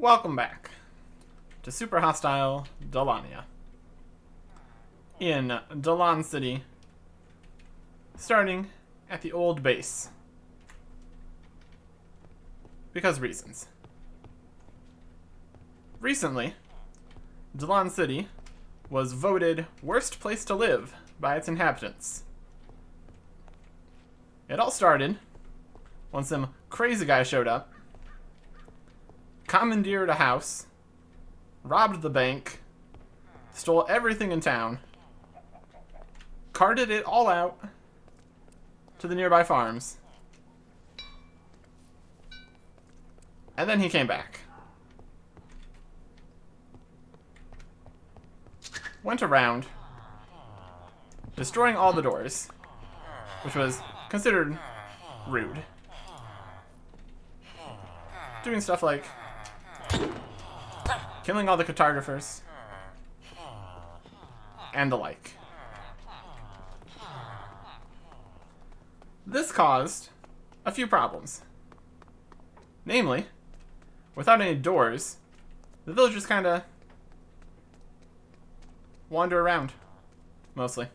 Welcome back to super hostile Dalania. In Dalan City, starting at the old base. Because reasons. Recently, Dalan City was voted worst place to live by its inhabitants. It all started when some crazy guy showed up, commandeered a house, robbed the bank, stole everything in town, carted it all out to the nearby farms, and then he came back. Went around, destroying all the doors, which was considered rude. Doing stuff like killing all the cartographers, and the like. This caused a few problems. Namely, without any doors, the villagers kinda wander around, mostly.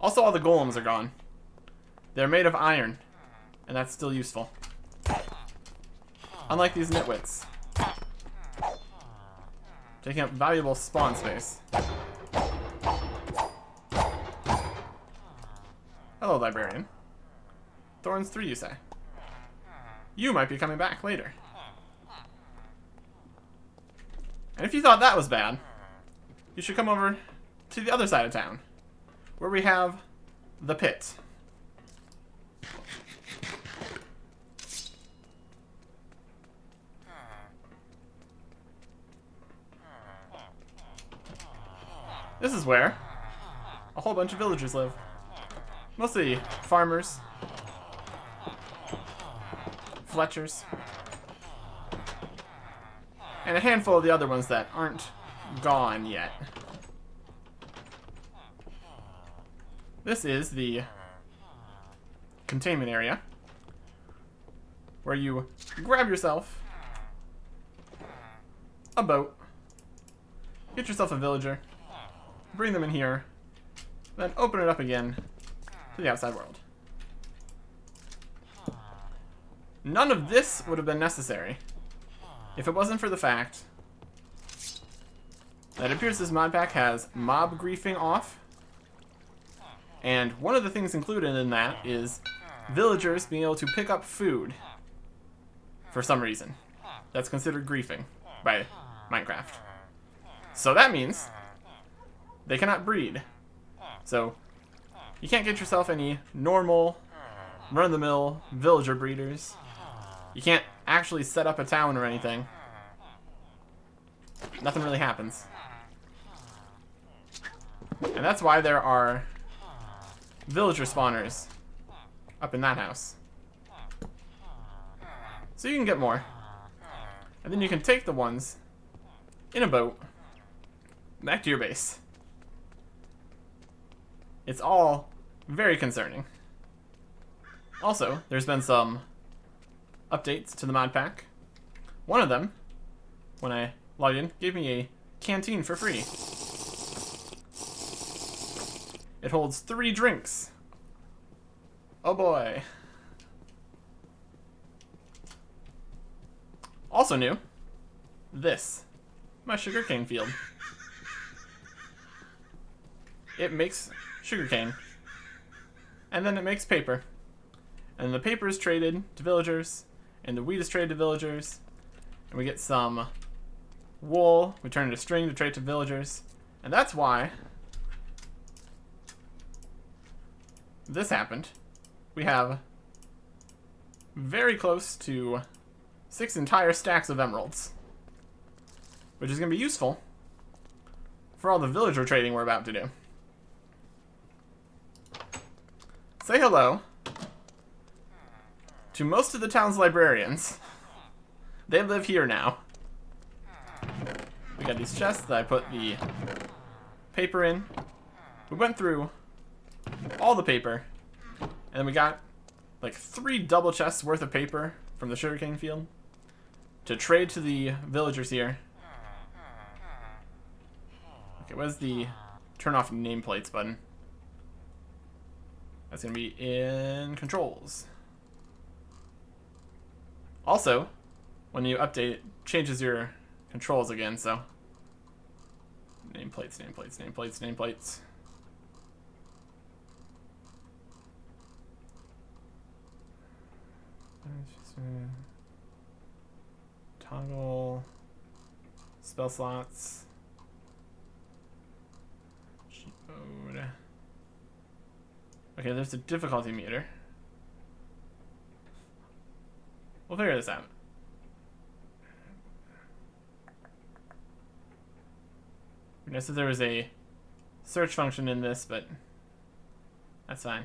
Also, all the golems are gone. They're made of iron, and that's still useful. Unlike these nitwits, taking up valuable spawn space. Hello, librarian. Thorns 3, you say? You might be coming back later. And if you thought that was bad, you should come over to the other side of town, where we have the pit. This is where a whole bunch of villagers live. Mostly farmers, Fletchers, and a handful of the other ones that aren't gone yet. This is the containment area, where you grab yourself a boat, get yourself a villager, bring them in here, then open it up again to the outside world. None of this would have been necessary if it wasn't for the fact that it appears this Modpack has mob griefing off. And one of the things included in that is villagers being able to pick up food for some reason. That's considered griefing by Minecraft. So that means they cannot breed. So you can't get yourself any normal, run-of-the-mill villager breeders. You can't actually set up a town or anything. Nothing really happens. And that's why there are villager spawners up in that house. So you can get more. And then you can take the ones in a boat back to your base. It's all very concerning. Also, there's been some updates to the Modpack. One of them, when I logged in, gave me a canteen for free. It holds 3 drinks. Oh boy. Also new, this, my sugarcane field. It makes sugarcane, and then it makes paper. And the paper is traded to villagers, and the wheat is traded to villagers, and we get some wool, we turn into string to trade to villagers, and that's why this happened. We have very close to 6 entire stacks of emeralds, which is going to be useful for all the villager trading we're about to do. Say hello to most of the town's librarians. They live here now. We got these chests that I put the paper in. We went through all the paper. And we got like 3 double chests worth of paper from the sugarcane field to trade to the villagers here. Okay, where's the turn off nameplates button? That's going to be in controls. Also, when you update, it changes your controls again, so. Nameplates, nameplates, nameplates, nameplates. Toggle. Spell slots. Sheet mode. Okay, there's a difficulty meter. We'll figure this out. I guess if there was a search function in this, but that's fine.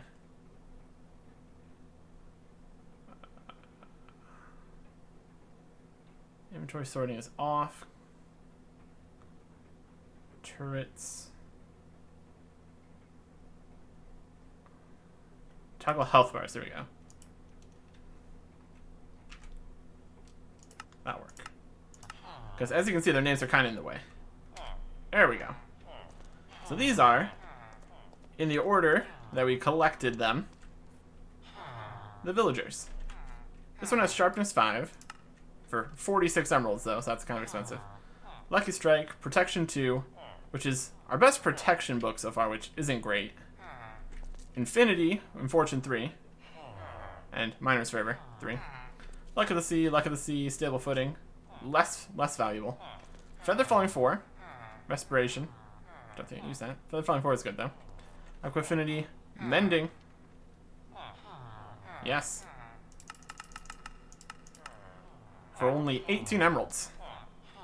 Inventory sorting is off. Turrets. Toggle health bars, there we go. That'll work. Because as you can see, their names are kind of in the way. There we go. So these are, in the order that we collected them, the villagers. This one has sharpness 5 for 46 emeralds though, so that's kind of expensive. Lucky Strike, protection 2, which is our best protection book so far, which isn't great. Infinity and Fortune 3, and Miner's Favor 3. Luck of the Sea, Stable Footing, less valuable. Feather Falling 4, Respiration. Don't think I use that. Feather Falling 4 is good though. Equifinity, Mending. Yes. For only 18 emeralds.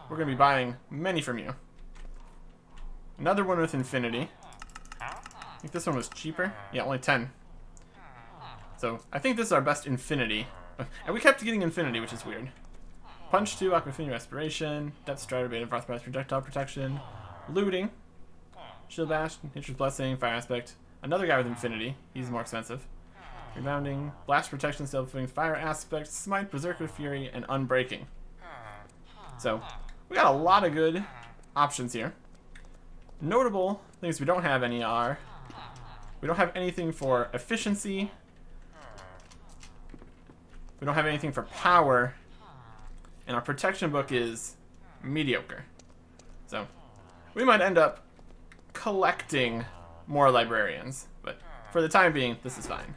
We're going to be buying many from you. Another one with Infinity. I think this one was cheaper. Yeah, only 10. So I think this is our best Infinity. And we kept getting Infinity, which is weird. Punch 2, Aquafinity Respiration, Depth Strider, Beta Frostbite Projectile Protection, Looting, Shield Bash, Nature's Blessing, Fire Aspect. Another guy with Infinity. He's more expensive. Rebounding, Blast Protection, Stable Footing, Fire Aspect, Smite, Berserker Fury, and Unbreaking. So we got a lot of good options here. Notable things we don't have any are, we don't have anything for efficiency. We don't have anything for power. And our protection book is mediocre. So we might end up collecting more librarians. But for the time being, this is fine.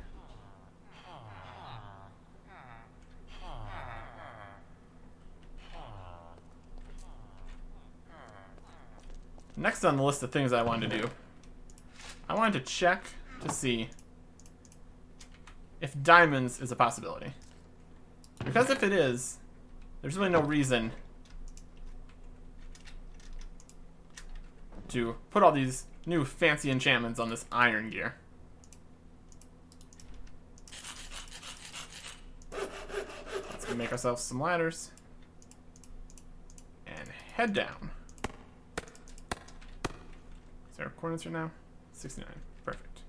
Next on the list of things I wanted to do, I wanted to check to see if diamonds is a possibility. Because if it is, there's really no reason to put all these new fancy enchantments on this iron gear. Let's go make ourselves some ladders and head down. Is there coordinates right now? 69. Perfect.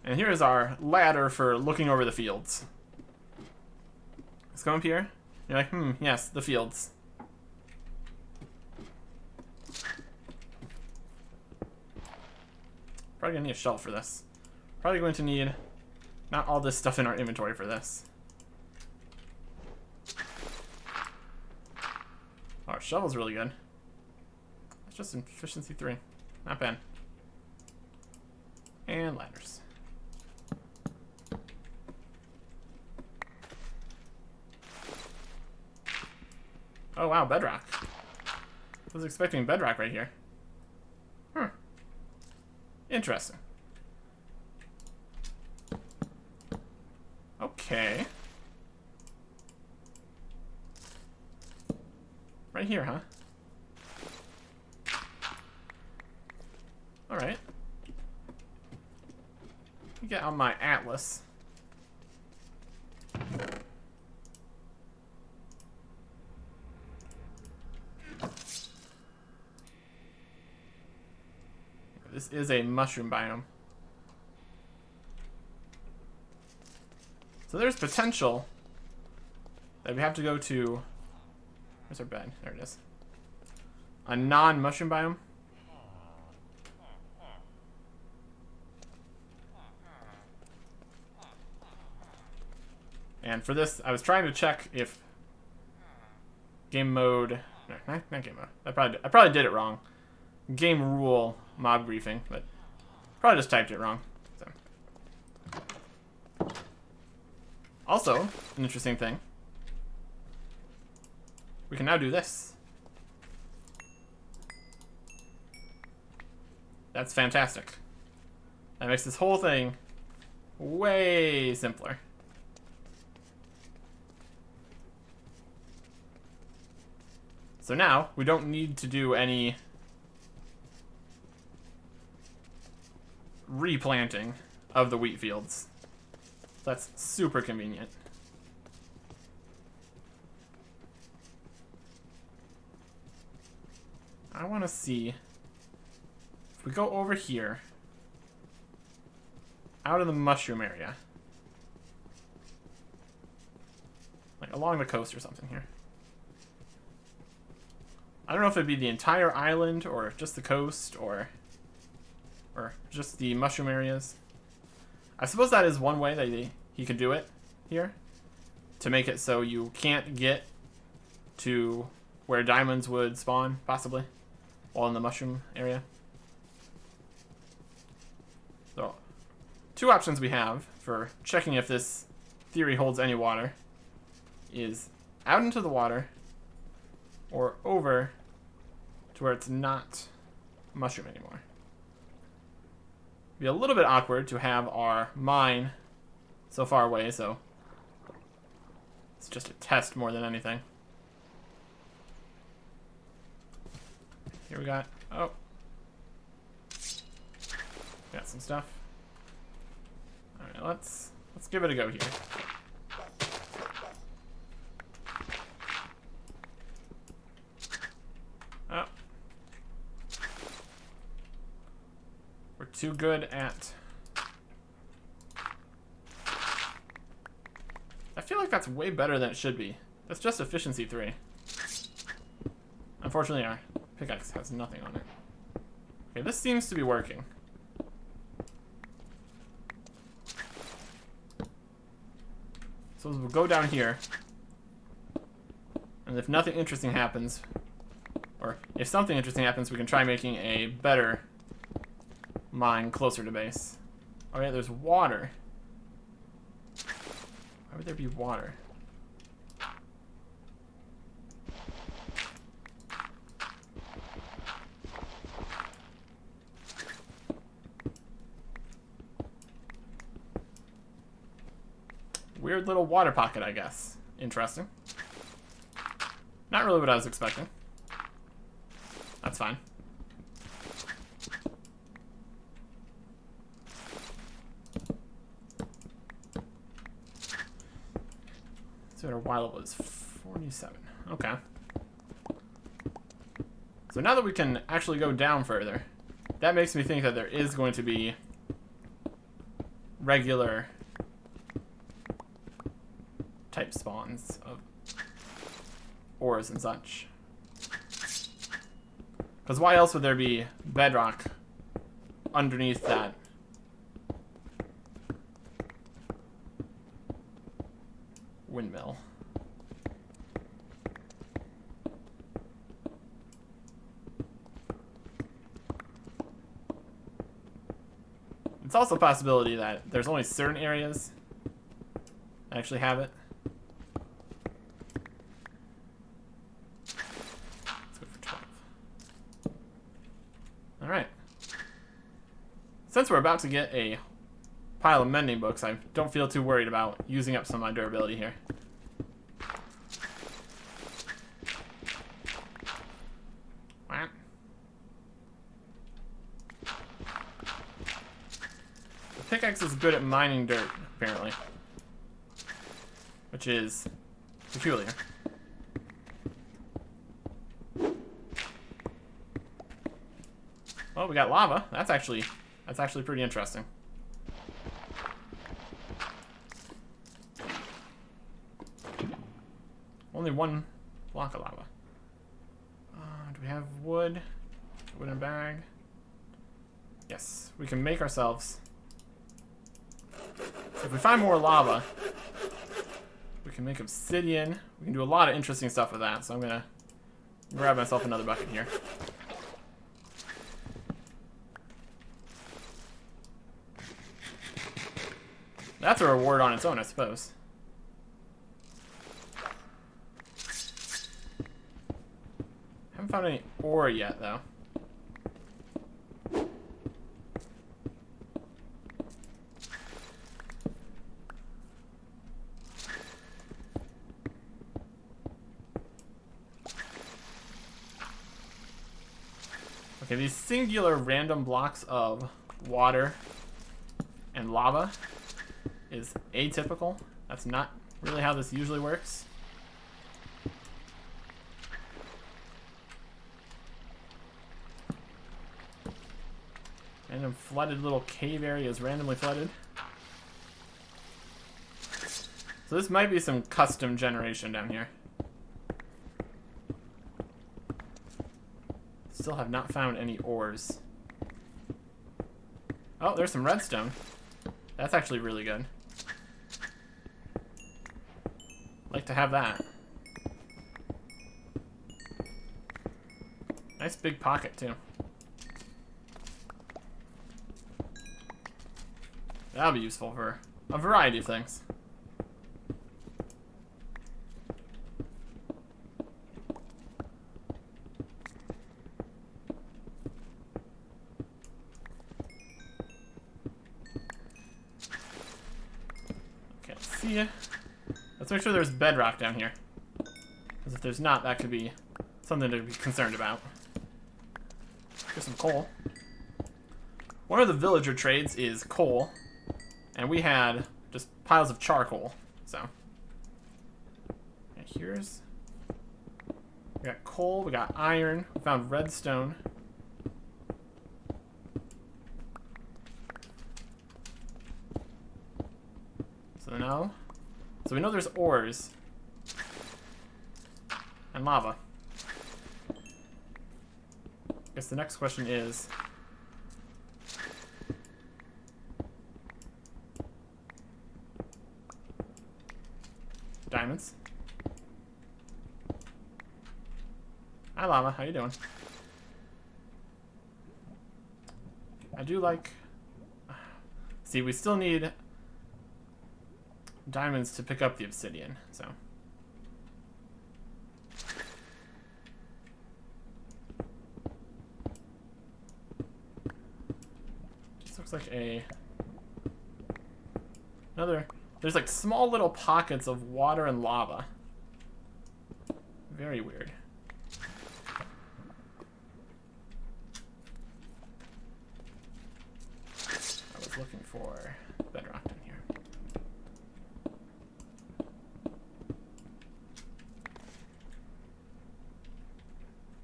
And here is our ladder for looking over the fields. Let's come up here. You're like, yes, the fields. Probably gonna need a shovel for this. Probably going to need not all this stuff in our inventory for this. Oh, our shovel's really good. It's just efficiency 3. Not bad. And ladders. Oh wow, bedrock. I was expecting bedrock right here. Interesting. Okay. Right here, huh? Alright. Let me get out my atlas. This is a mushroom biome. So there's potential that we have to go to... Where's our bed? There it is. A non-mushroom biome. And for this, I was trying to check if game mode... No, not game mode. I probably did it wrong. Game rule mob griefing, but probably just typed it wrong. So. Also, an interesting thing. We can now do this. That's fantastic. That makes this whole thing way simpler. So now, we don't need to do any replanting of the wheat fields. That's super convenient. I want to see if we go over here, out of the mushroom area, like along the coast or something here. I don't know if it'd be the entire island or just the coast or just the mushroom areas. I suppose that is one way that he could do it here, to make it so you can't get to where diamonds would spawn, possibly, while in the mushroom area. So, two options we have for checking if this theory holds any water is out into the water or over to where it's not mushroom anymore. Be a little bit awkward to have our mine so far away, so it's just a test more than anything. Here we got, oh, got some stuff. All right, let's give it a go here. Oh, we're too good at. I feel like that's way better than it should be. That's just efficiency 3. Unfortunately, our pickaxe has nothing on it. Okay, this seems to be working. So we'll go down here. And if nothing interesting happens, or if something interesting happens, we can try making a better mine closer to base. Oh yeah, there's water. Why would there be water? Weird little water pocket, I guess. Interesting. Not really what I was expecting. That's fine. So our Y level is 47. Okay. So now that we can actually go down further, that makes me think that there is going to be regular type spawns of ores and such. Because why else would there be bedrock underneath that windmill? It's also a possibility that there's only certain areas that actually have it. Let's go for 12. Alright. Since we're about to get a pile of mending books, I don't feel too worried about using up some of my durability here. The pickaxe is good at mining dirt, apparently. Which is peculiar. Well, we got lava. That's actually pretty interesting. Only one block of lava. Do we have wood? Wood in a bag? Yes, we can make ourselves. If we find more lava, we can make obsidian. We can do a lot of interesting stuff with that, so I'm gonna grab myself another bucket here. That's a reward on its own, I suppose. Haven't found any ore yet, though. Okay, these singular random blocks of water and lava is atypical. That's not really how this usually works. Random flooded little cave areas, randomly flooded. So this might be some custom generation down here. Still have not found any ores. Oh, there's some redstone. That's actually really good. Like to have that. Nice big pocket too. That'll be useful for a variety of things. Okay, let's see. Let's make sure there's bedrock down here. Because if there's not, that could be something to be concerned about. Here's some coal. One of the villager trades is coal. And we had just piles of charcoal, so. And here's, we got coal, we got iron, we found redstone. So now, so we know there's ores and lava. I guess the next question is, diamonds. Hi Llama, how you doing? I do like... See, we still need diamonds to pick up the obsidian, so... Just looks like a... another... There's like small little pockets of water and lava. Very weird. I was looking for bedrock down here.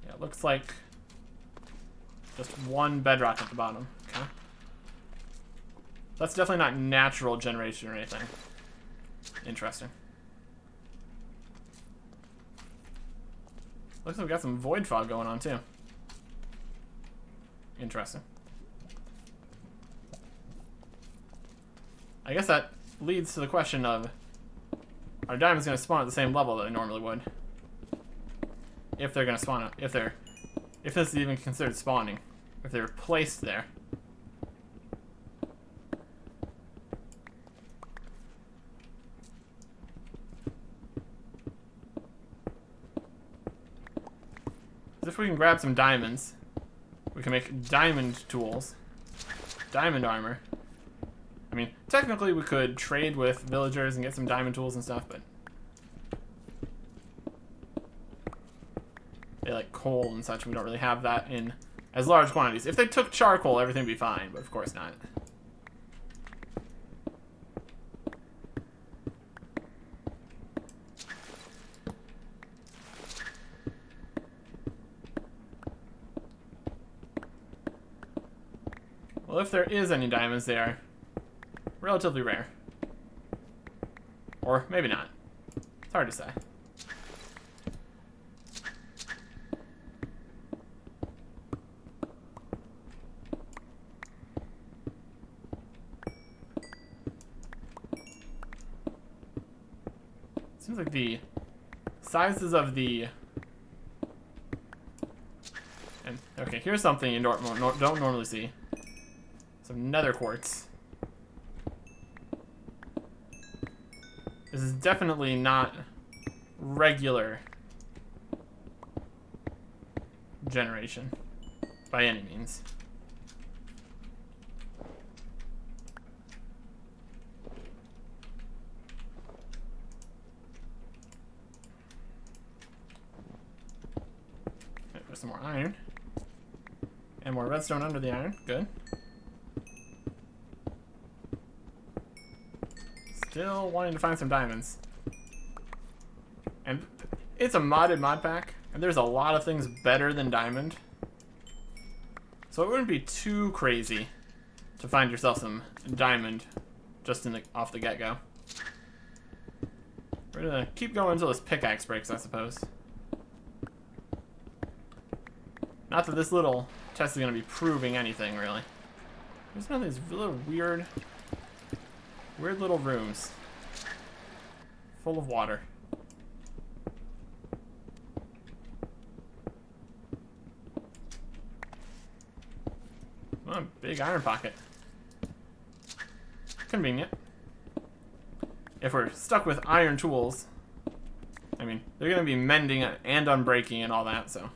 Yeah, it looks like just one bedrock at the bottom. Okay. That's definitely not natural generation or anything. Interesting. Looks like we got some void fog going on too. Interesting. I guess that leads to the question of, are diamonds going to spawn at the same level that they normally would? If they're going to spawn, if this is even considered spawning, if they're placed there. If we can grab some diamonds, we can make diamond tools, diamond armor. I mean, technically we could trade with villagers and get some diamond tools and stuff, but they like coal and such, and we don't really have that in as large quantities. If they took charcoal, everything would be fine, but of course not. Well, if there is any diamonds, they are relatively rare. Or maybe not. It's hard to say. Seems like the sizes of the... And, okay, here's something you don't normally see. Some nether quartz. This is definitely not regular generation by any means. There's some more iron. And more redstone under the iron. Good. Still wanting to find some diamonds. And it's a modded mod pack, and there's a lot of things better than diamond. So it wouldn't be too crazy to find yourself some diamond just off the get-go. We're gonna keep going until this pickaxe breaks, I suppose. Not that this little test is gonna be proving anything, really. There's none of these little weird little rooms full of water. Oh, big iron pocket. Convenient. If we're stuck with iron tools, I mean, they're gonna be mending and unbreaking and all that, so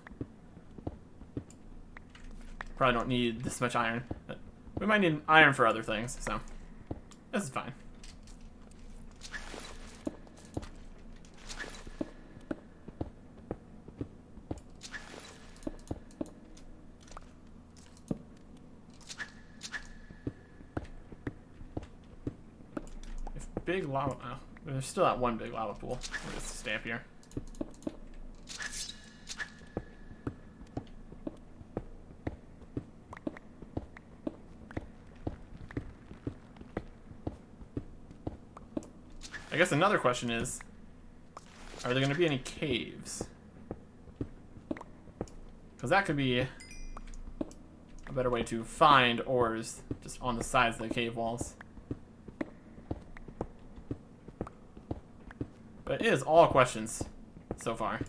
probably don't need this much iron. But we might need iron for other things, so this is fine. Big lava. Oh, there's still that one big lava pool. We'll just stay up here. I guess another question is, are there going to be any caves? Because that could be a better way to find ores just on the sides of the cave walls. But it is all questions so far.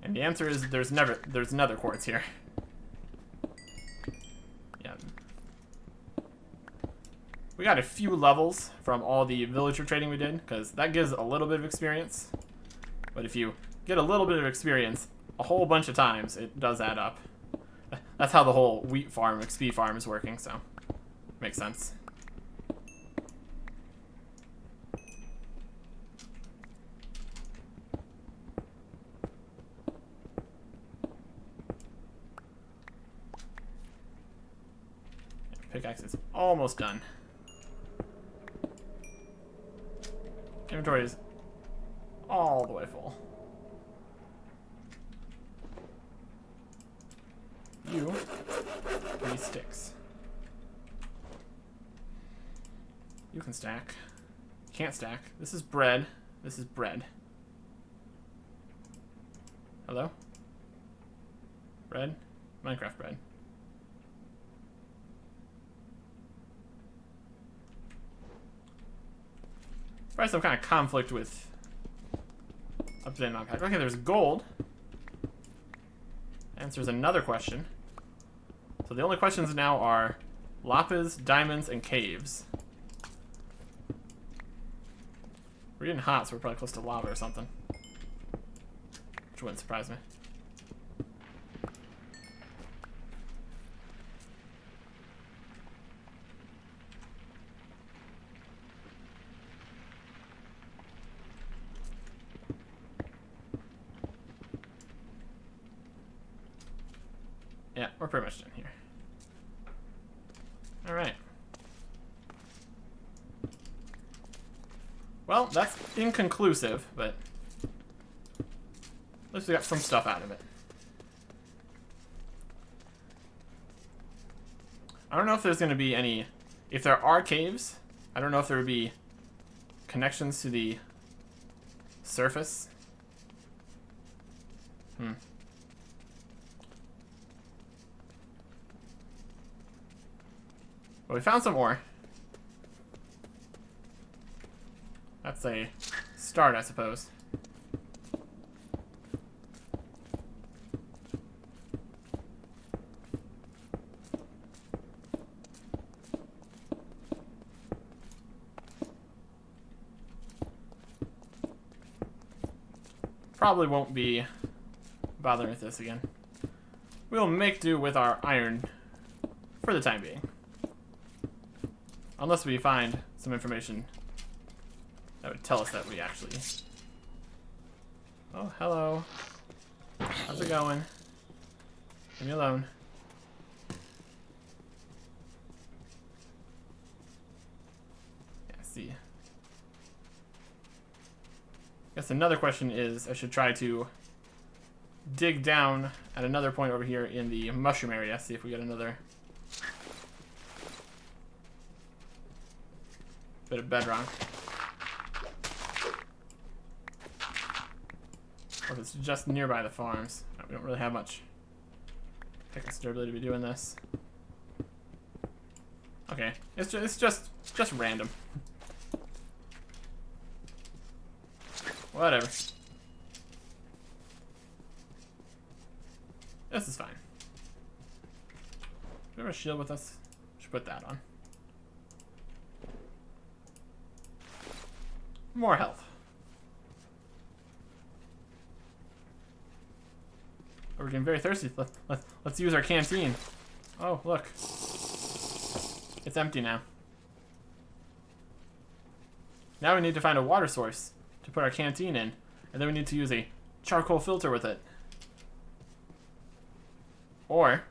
And the answer is there's nether quartz here. We got a few levels from all the villager trading we did, because that gives a little bit of experience. But if you get a little bit of experience a whole bunch of times, it does add up. That's how the whole wheat farm, XP farm is working, so makes sense. Pickaxe is almost done. Inventory is all the way full. You need sticks. You can stack. Can't stack. This is bread. This is bread. Hello? Bread? Minecraft bread. Probably some kind of conflict with up-to-date Modpack. Okay, there's gold. Answers another question. So the only questions now are lapis, diamonds, and caves. We're getting hot, so we're probably close to lava or something. Which wouldn't surprise me. Yeah, we're pretty much done here. Alright. Well, that's inconclusive, but at least we got some stuff out of it. I don't know if there's going to be any... If there are caves, I don't know if there would be connections to the surface. Well, we found some ore. That's a start, I suppose. Probably won't be bothering with this again. We'll make do with our iron for the time being. Unless we find some information that would tell us that we actually... Oh, hello. How's it going? Leave me alone. Yeah, see. Guess another question is, I should try to dig down at another point over here in the mushroom area, see if we get another bit of bedrock. Or if it's just nearby the farms. We don't really have much technical durability to be doing this. Okay, it's just random. Whatever. This is fine. Do we have a shield with us? Should put that on. More health. Oh, we're getting very thirsty. Let's use our canteen. Oh, look. It's empty now. Now we need to find a water source to put our canteen in. And then we need to use a charcoal filter with it. Or,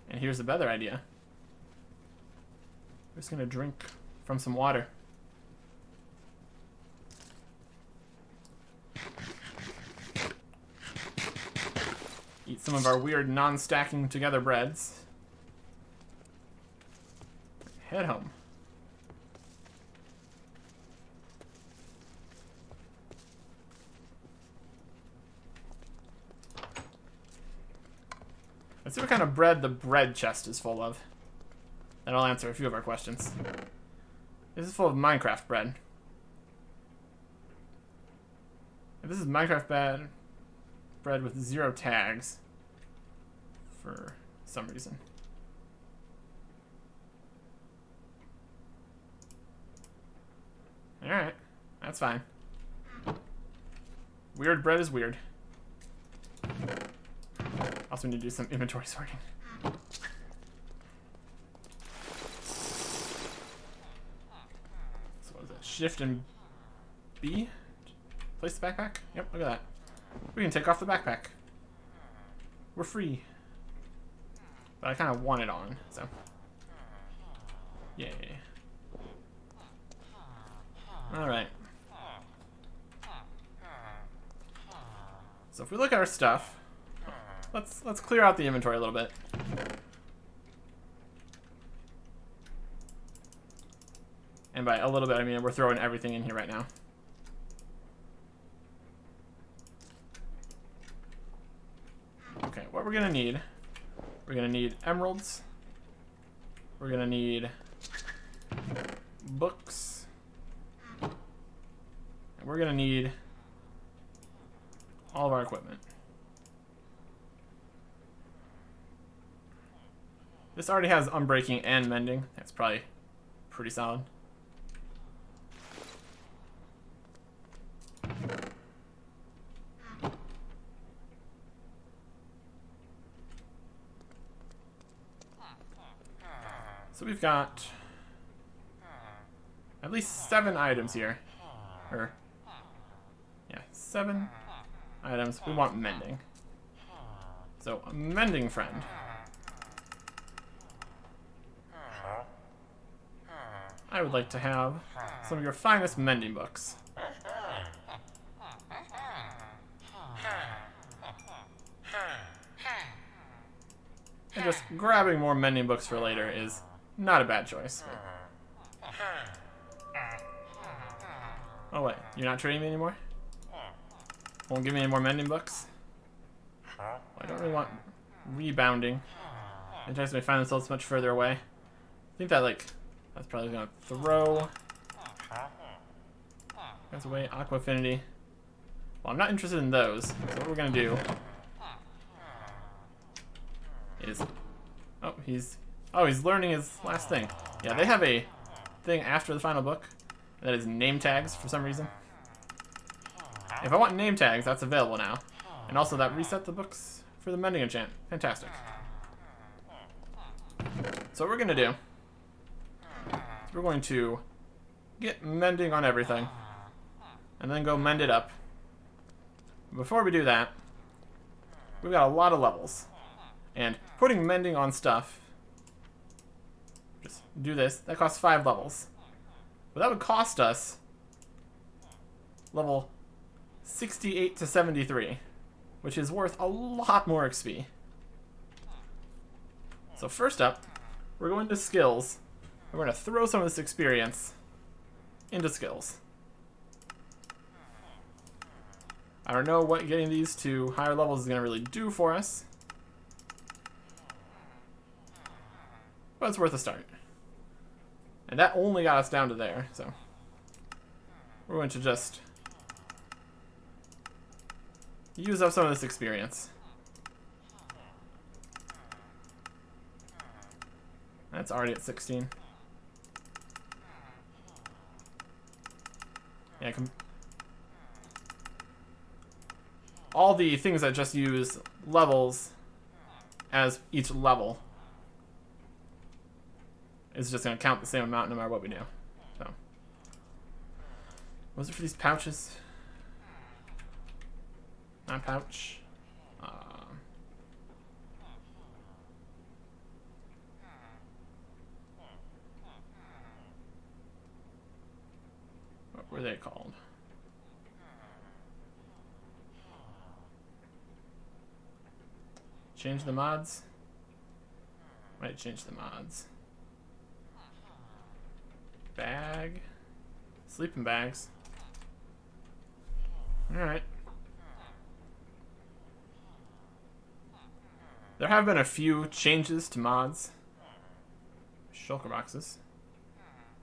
and here's the better idea. We're just going to drink from some water. Eat some of our weird non-stacking together breads. Head home. Let's see what kind of bread the bread chest is full of. That'll answer a few of our questions. This is full of Minecraft bread. If this is Minecraft bread with 0 tags for some reason. Alright, that's fine. Weird bread is weird. Also need to do some inventory sorting. So what is that? Shift and B? Place the backpack? Yep, look at that. We can take off the backpack. We're free. But I kind of want it on, so. Yay. Alright. So if we look at our stuff, let's clear out the inventory a little bit. And by a little bit, I mean we're throwing everything in here right now. Okay, what we're gonna need emeralds. We're gonna need books. And we're gonna need all of our equipment. This already has unbreaking and mending. That's probably pretty solid. So we've got at least 7 items here. Or, yeah, 7 items. We want mending. So, a mending friend. I would like to have some of your finest mending books. And just grabbing more mending books for later is not a bad choice. But... Oh wait, you're not trading me anymore? Won't give me any more mending books? Well, I don't really want rebounding. Sometimes they find themselves much further away. I think that, like, that's probably gonna throw. That's away, Aqua Affinity. Well, I'm not interested in those. So what we're gonna do is, he's learning his last thing. Yeah, they have a thing after the final book that is name tags for some reason. If I want name tags, that's available now. And also that reset the books for the mending enchant. Fantastic. So what we're gonna do is we're going to get mending on everything and then go mend it up. Before we do that, we've got a lot of levels. And putting mending on stuff, just do this, that costs 5 levels. But that would cost us level 68 to 73, which is worth a lot more XP. So first up, we're going to skills. We're going to throw some of this experience into skills. I don't know what getting these to higher levels is going to really do for us, but it's worth a start. And that only got us down to there, so we're going to just use up some of this experience. That's already at 16. Yeah, all the things that just use levels as each level is just going to count the same amount no matter what we do. So, what was it for these pouches? Not pouch. What were they called? Change the mods? Might change the mods. Bag. Sleeping bags. Alright. There have been a few changes to mods. Shulker boxes.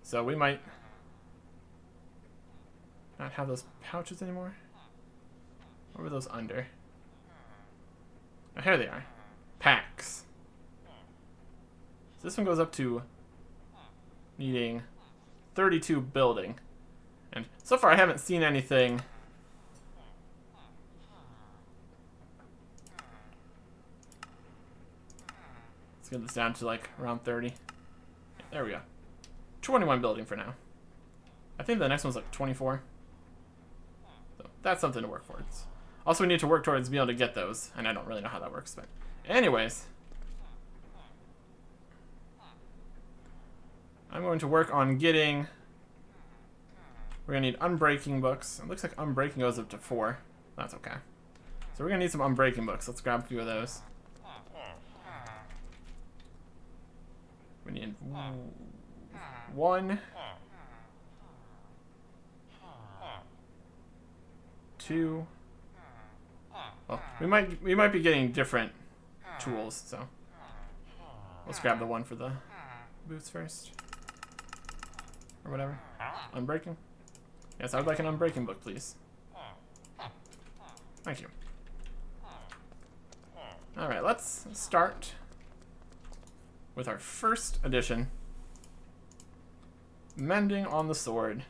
So we might not have those pouches anymore. What were those under? Oh, here they are. Packs. So this one goes up to needing 32 building. And so far I haven't seen anything let's get this down to like around 30. There we go. 21 building for now. I think the next one's like 24. So that's something to work towards. Also, we need to work towards being able to get those, and I don't really know how that works, but anyways. I'm going to work on getting... We're going to need unbreaking books. It looks like unbreaking goes up to 4. That's okay. So we're going to need some unbreaking books. Let's grab a few of those. We need 1, 2. Well, we might be getting different tools, so let's grab the one for the boots first, or whatever. Unbreaking. Yes, I would like an unbreaking book, please. Thank you. All right, let's start with our first edition, mending on the sword.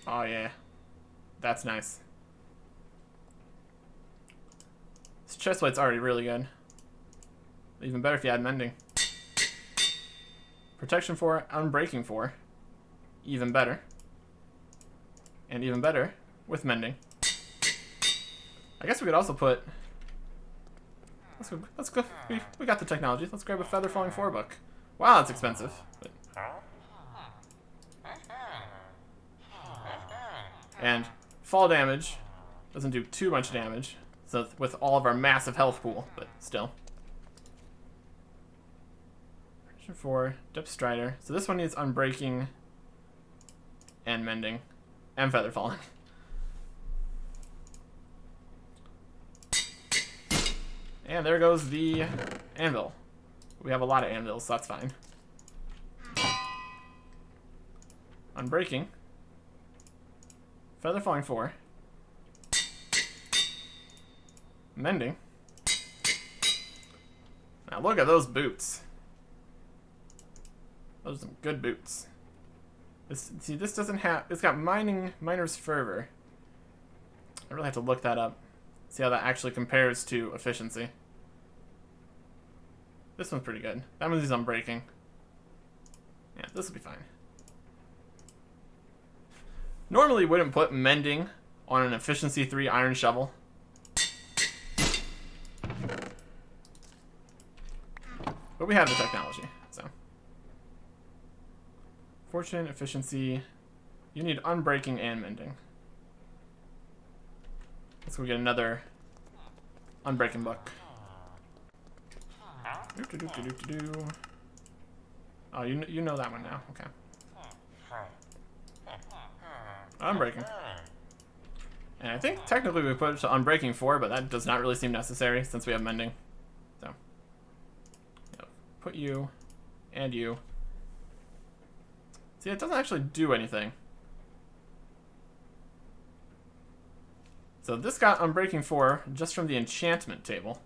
Oh yeah. That's nice. This chest plate's already really good. Even better if you add mending. Protection 4, unbreaking 4. Even better. And even better with mending. I guess we could also put... Let's go. We got the technology. Let's grab a Feather Falling 4 book. Wow, that's expensive. But... And fall damage doesn't do too much damage. It's So with all of our massive health pool, but still. 4, Depth Strider. So this one needs Unbreaking and Mending and Feather Falling. And there goes the anvil. We have a lot of anvils, so that's fine. Unbreaking. Feather Falling 4. Mending. Now look at those boots. Those are some good boots. This doesn't have... It's got Miner's Fervor. I really have to look that up. See how that actually compares to efficiency. This one's pretty good. That one's Unbreaking. Yeah, this will be fine. Normally wouldn't put Mending on an efficiency 3 iron shovel. But we have the technology, so. Fortune, efficiency. You need Unbreaking and Mending. Let's go get another Unbreaking book. Oh, you know that one now. Okay. Unbreaking. And I think technically we put it to Unbreaking 4, but that does not really seem necessary since we have Mending. So, put you and you. See, it doesn't actually do anything. So this got Unbreaking 4 just from the enchantment table.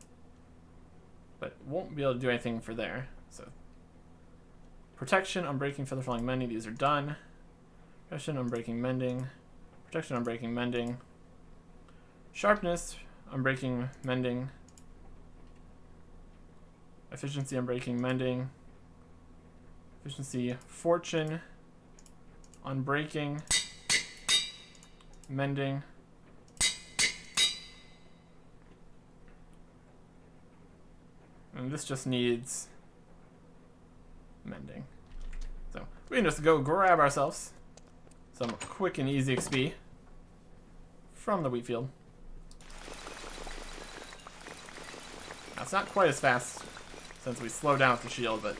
But won't be able to do anything for there. So Protection, Unbreaking, Feather Falling, Mending, these are done. Protection, Unbreaking, Mending. Protection, Unbreaking, Mending. Sharpness, Unbreaking, Mending. Efficiency, Unbreaking, Mending. Efficiency, Fortune, Unbreaking, Mending. And this just needs Mending. So we can just go grab ourselves some quick and easy XP from the wheat field. Now it's not quite as fast since we slow down with the shield, but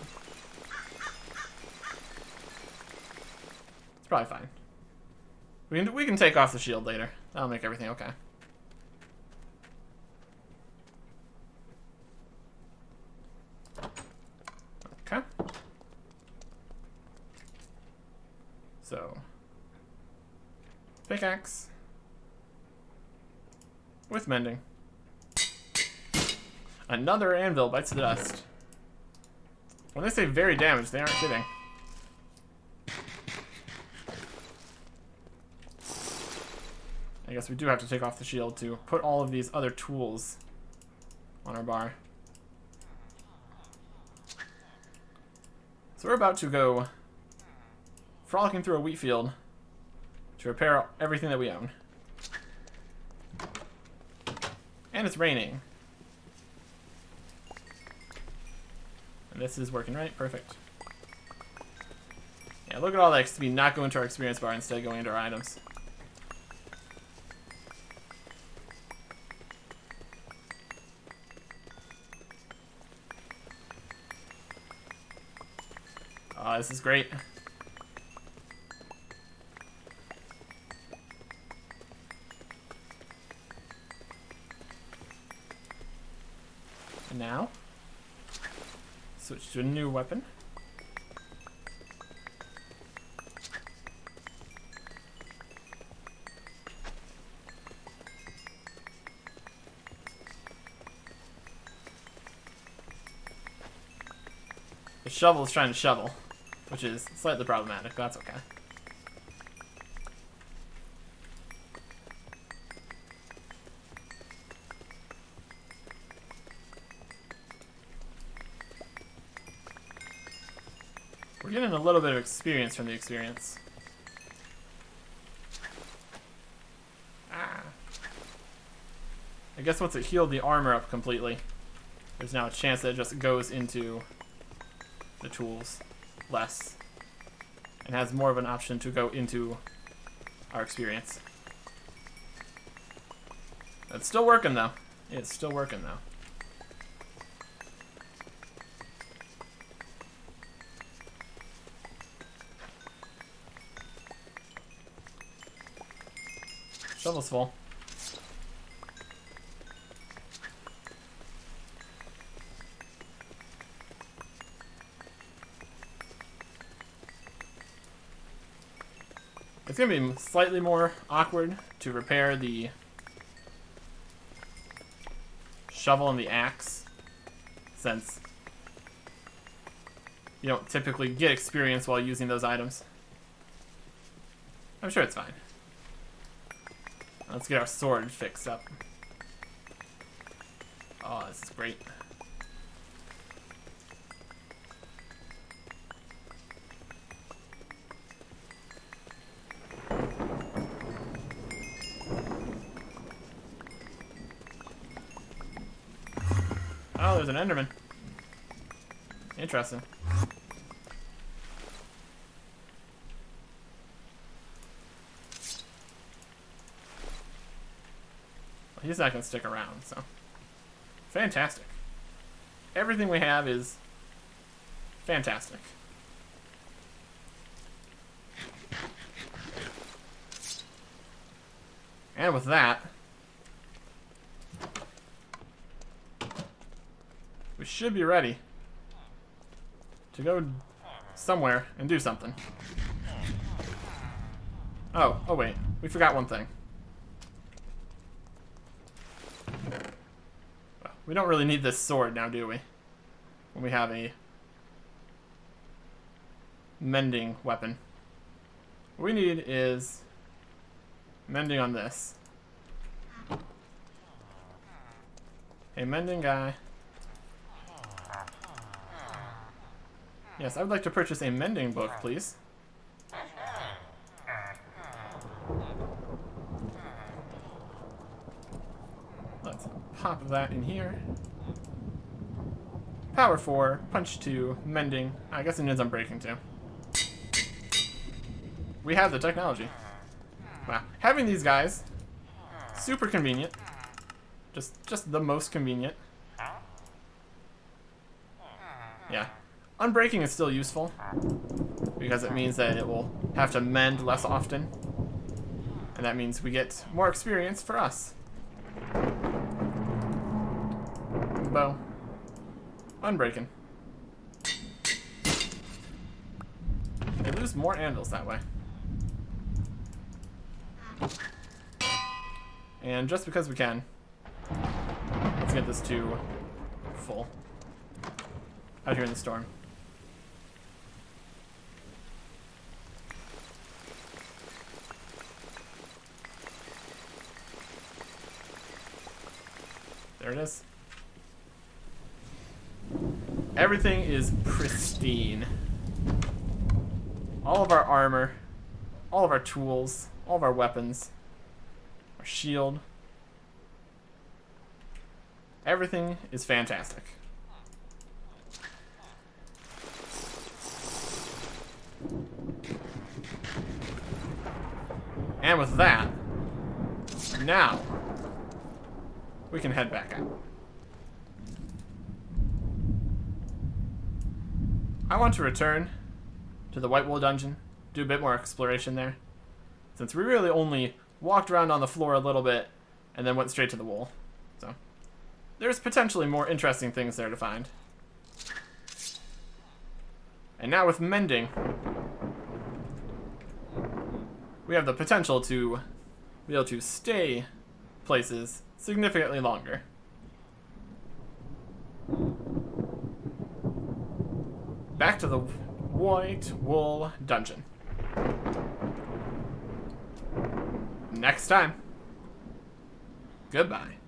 it's probably fine. We can take off the shield later. That'll make everything okay. Okay. So, pickaxe with Mending. Another anvil bites the dust. When they say very damaged, they aren't kidding. I guess we do have to take off the shield to put all of these other tools on our bar. So we're about to go frolicking through a wheat field to repair everything that we own. And it's raining. And this is working right, perfect. Yeah, look at all that XP not going to our experience bar, instead going into our items. Oh, this is great. And now, switch to a new weapon. The shovel is trying to shovel, which is slightly problematic, but that's okay. We're getting a little bit of experience from the experience. Ah. I guess once it healed the armor up completely, there's now a chance that it just goes into the tools less and has more of an option to go into our experience. It's still working though. It's still working though. Shovel's full. It's going to be slightly more awkward to repair the shovel and the axe, since you don't typically get experience while using those items. I'm sure it's fine. Let's get our sword fixed up. Oh, this is great. Oh, there's an Enderman. Interesting. Well, he's not going to stick around, so. Fantastic. Everything we have is fantastic. And with that, we should be ready to go somewhere and do something. Oh wait, we forgot one thing. We don't really need this sword now, do we? When we have a mending weapon. What we need is mending on this. A mending guy. Yes, I would like to purchase a mending book, please. Let's pop that in here. Power 4, punch 2, mending. I guess it needs unbreaking too. We have the technology. Wow. Having these guys, super convenient. Just the most convenient. Yeah. Unbreaking is still useful, because it means that it will have to mend less often. And that means we get more experience for us. Bow. Unbreaking. They lose more anvils that way. And just because we can, let's get this to full. Out here in the storm. There it is. Everything is pristine. All of our armor, all of our tools, all of our weapons, our shield. Everything is fantastic. And with that, now we can head back out. I want to return to the White Wool dungeon, do a bit more exploration there, since we really only walked around on the floor a little bit and then went straight to the wool. So there's potentially more interesting things there to find. And now with mending, we have the potential to be able to stay places significantly longer. Back to the White Wool dungeon. Next time. Goodbye.